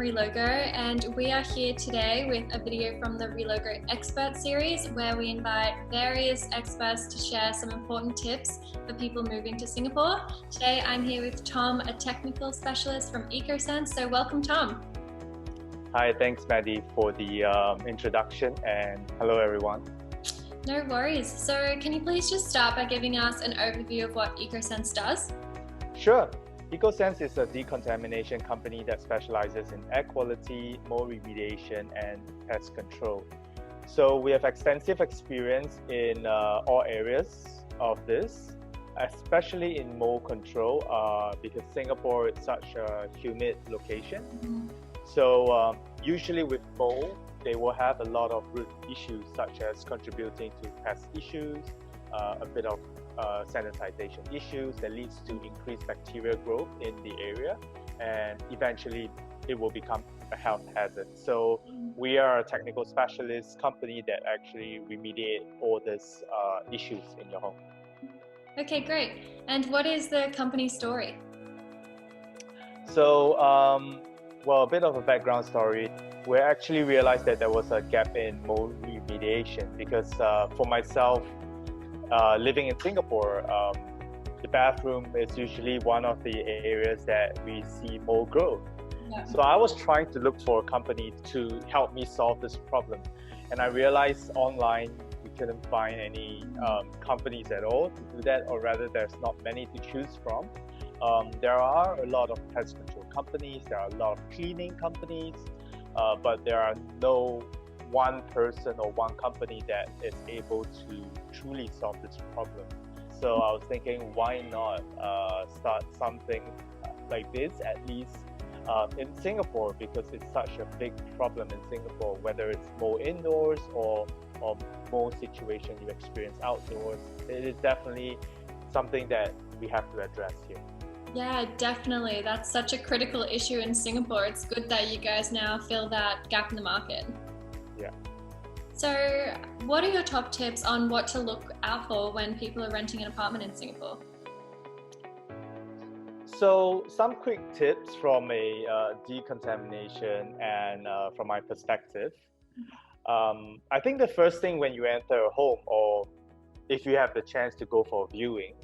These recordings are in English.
Relogo, and we are here today with a video from the Relogo Expert Series where we invite various experts to share some important tips for people moving to Singapore. Today I'm here with Tom, a technical specialist from EcoSense. So welcome, Tom. Hi, thanks Maddie for the introduction, and hello everyone. No worries. So can you please just start by giving us an overview of what EcoSense does? Sure. EcoSense is a decontamination company that specializes in air quality, mold remediation, and pest control. So we have extensive experience in all areas of this, especially in mold control, because Singapore is such a humid location. Mm-hmm. So usually with mold, they will have a lot of root issues such as contributing to pest issues, a bit of sanitization issues that leads to increased bacterial growth in the area, and eventually it will become a health hazard. So we are a technical specialist company that actually remediate all these issues in your home. Okay, great. And what is the company story? So, well, a bit of a background story. We actually realized that there was a gap in mold remediation because for myself, living in Singapore, the bathroom is usually one of the areas that we see mold growth. Yeah. So I was trying to look for a company to help me solve this problem. And I realized online we couldn't find any companies at all to do that, or rather there's not many to choose from. There are a lot of pest control companies, there are a lot of cleaning companies, but there are no one person or one company that is able to truly solve this problem. So I was thinking, why not start something like this, at least in Singapore, because it's such a big problem in Singapore, whether it's mold indoors or mold situation you experience outdoors. It is definitely something that we have to address here. Yeah, definitely. That's such a critical issue in Singapore. It's good that you guys now fill that gap in the market. Yeah. So what are your top tips on what to look out for when people are renting an apartment in Singapore? So some quick tips from a decontamination and from my perspective. I think the first thing when you enter a home, or if you have the chance to go for a viewing,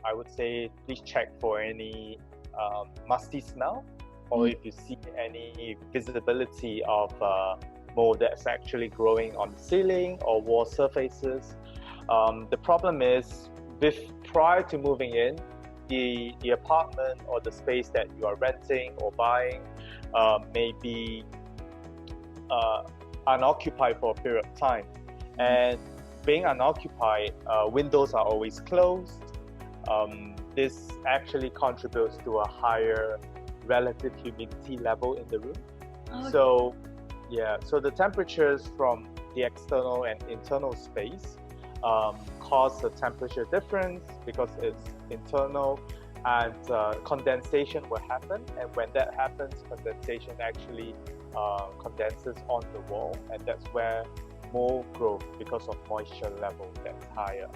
I would say please check for any musty smell, or if you see any visibility of mold that's actually growing on the ceiling or wall surfaces. The problem is, prior to moving in, the apartment or the space that you are renting or buying may be unoccupied for a period of time. And being unoccupied, windows are always closed. This actually contributes to a higher relative humidity level in the room. Okay. So the temperatures from the external and internal space cause a temperature difference because it's internal, and condensation will happen. And when that happens, condensation actually condenses on the wall, and that's where mold growth because of moisture level that's higher.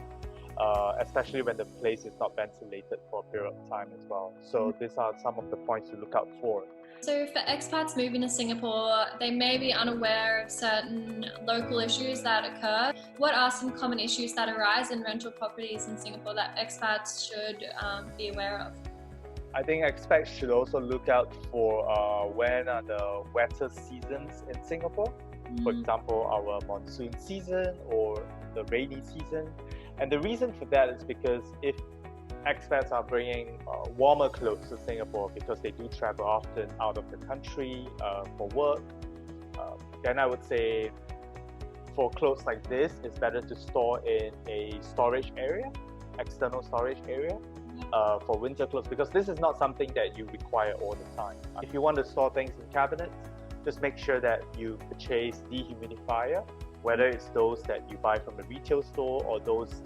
Especially when the place is not ventilated for a period of time as well. So these are some of the points to look out for. So for expats moving to Singapore, they may be unaware of certain local issues that occur. What are some common issues that arise in rental properties in Singapore that expats should be aware of? I think expats should also look out for when are the wetter seasons in Singapore. For example, our monsoon season or the rainy season. And the reason for that is because if expats are bringing warmer clothes to Singapore because they do travel often out of the country for work, then I would say for clothes like this, it's better to store in a storage area, external storage area for winter clothes, because this is not something that you require all the time. If you want to store things in cabinets, just make sure that you purchase dehumidifier, whether it's those that you buy from a retail store or those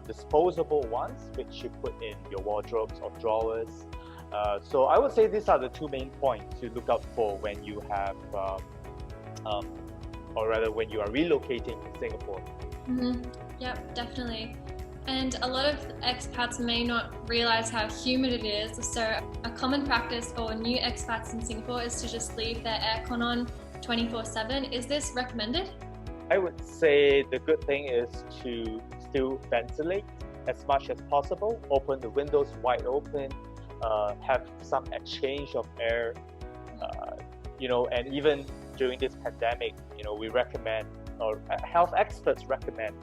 disposable ones which you put in your wardrobes or drawers. So I would say these are the two main points to look out for when you have, or rather when you are relocating in Singapore. Yep, definitely. And a lot of expats may not realize how humid it is. So a common practice for new expats in Singapore is to just leave their aircon on 24/7. Is this recommended? I would say the good thing is to still ventilate as much as possible, open the windows wide open, have some exchange of air, and even during this pandemic, we recommend, or health experts recommend,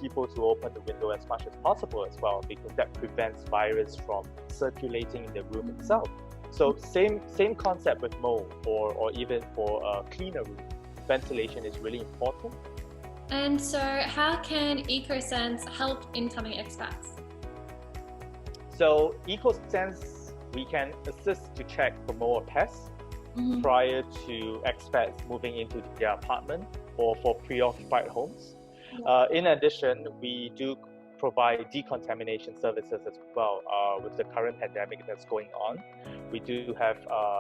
people to open the window as much as possible as well, because that prevents virus from circulating in the room itself. So same concept with mold, or even for a cleaner room, ventilation is really important. And so how can EcoSense help incoming expats? So EcoSense, we can assist to check for mold or pests prior to expats moving into their apartment or for preoccupied homes. In addition, we do provide decontamination services as well. With the current pandemic that's going on, we do have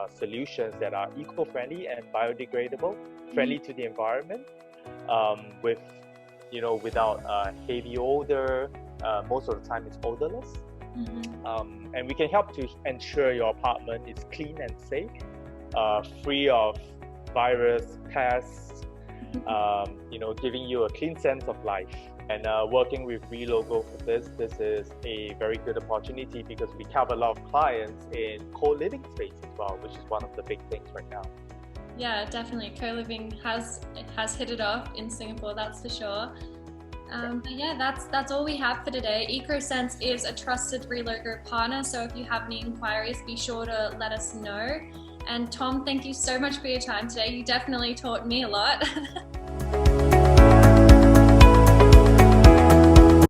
solutions that are eco-friendly and biodegradable, friendly to the environment, without heavy odor. Most of the time it's odorless. And we can help to ensure your apartment is clean and safe, free of virus, pests, giving you a clean sense of life. And working with Relogo for this is a very good opportunity, because we have a lot of clients in co-living space as well, which is one of the big things right now. Yeah, definitely. Co-living has hit it off in Singapore, that's for sure. But yeah, that's all we have for today. EcoSense is a trusted Relogo partner, so if you have any inquiries, be sure to let us know. And Tom, thank you so much for your time today. You definitely taught me a lot.